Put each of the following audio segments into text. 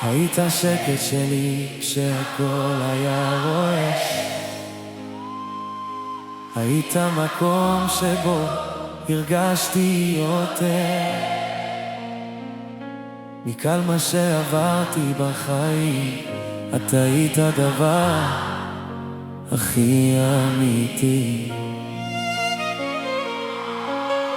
היית השקט שלי כשהכל היה רועש, היית מקום שבו הרגשתי יותר מכל מה שעברתי בחיים. אתה היית הדבר הכי אמיתי.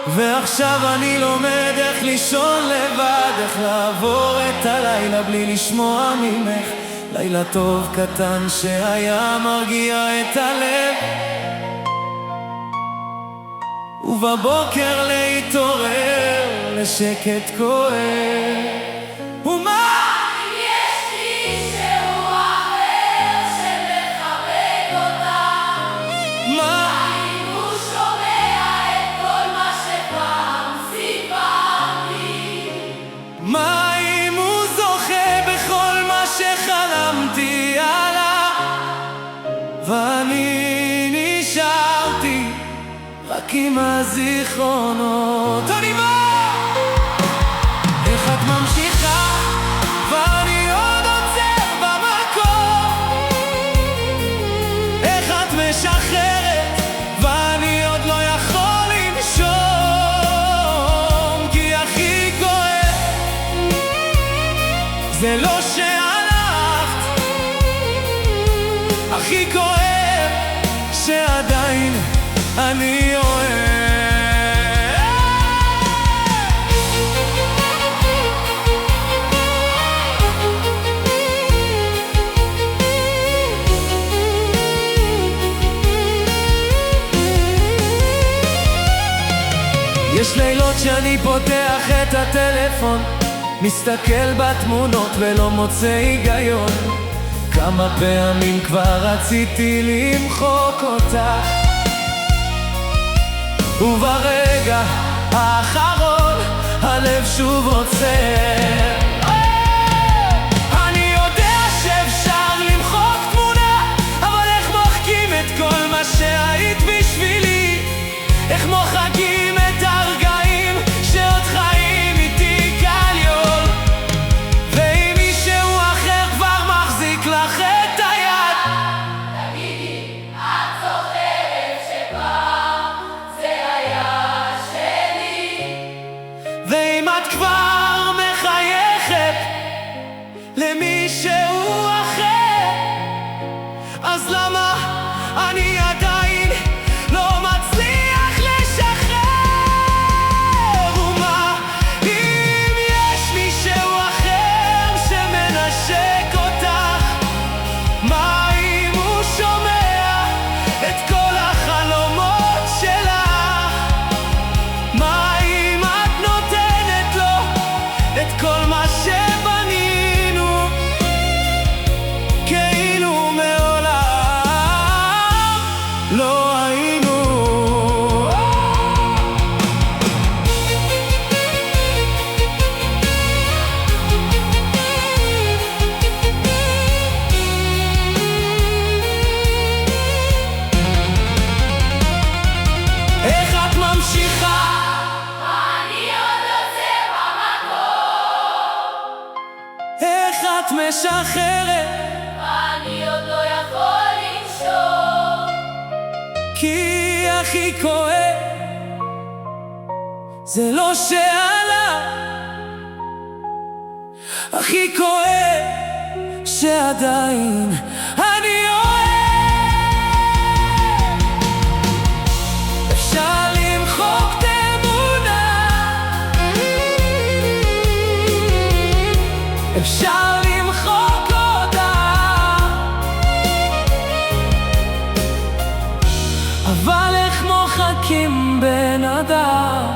ועכשיו אני לומד איך לישון לבד, איך לעבור את הלילה בלי לשמוע ממך. לילה טוב קטן שהיה מרגיע את הלב, ובבוקר להתעורר לשקט כואב. ומה אם יש מישהו אחר שמחבק אותה? מה אם הוא שומע את כל מה שפעם סיפרתי? מה אם הוא זוכה בכל מה שחלמתי עליו, ואני נשארתי רק עם הזיכרונות? אני בא, איך את ממשיכה ואני עוד עוצר במקום? איך את משחררת ואני עוד לא יכול לנשום? כי הכי כואב זה לא שהלכת, הכי כואב שעדיין אני אוהב. יש לילות שאני פותח את הטלפון, מסתכל בתמונות ולא מוצא היגיון. כמה פעמים כבר רציתי למחוק אותה, וברגע האחרון הלב שוב עוצר. אני יודע שאפשר למחוק תמונה, אבל איך מוחקים את כל מה שהיית בשבילי? איך מוחקים את הרגעים שעוד חיים איתי כליול? ואם מישהו אחר כבר מחזיק לך את היד, תגידי, את זוכרת שפעם זה היה שלי? ואם את כבר מחייכת למישהו אחר, אז למה אני עדיין לא מצליח לשחרר? ומה אם יש מישהו אחר שמנשק אותך? מה אם הוא שומע את כל החלומות שלך? מה אם את נותנת לו את כל מה שבנינו, כאילו מעולם לא היינו? איך את ממשיכה? אני עוד עוצר במקום, איך את משחררת? אני עוד לא יכול לנשום. כי הכי כואב זה לא שעלה, הכי כואב שעדיין אני אוהב. אפשר למחוק את האמונה, אפשר למחוק אותה, אבל איך מוחקים בן אדם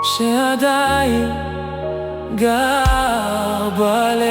שעדיין גר בלב?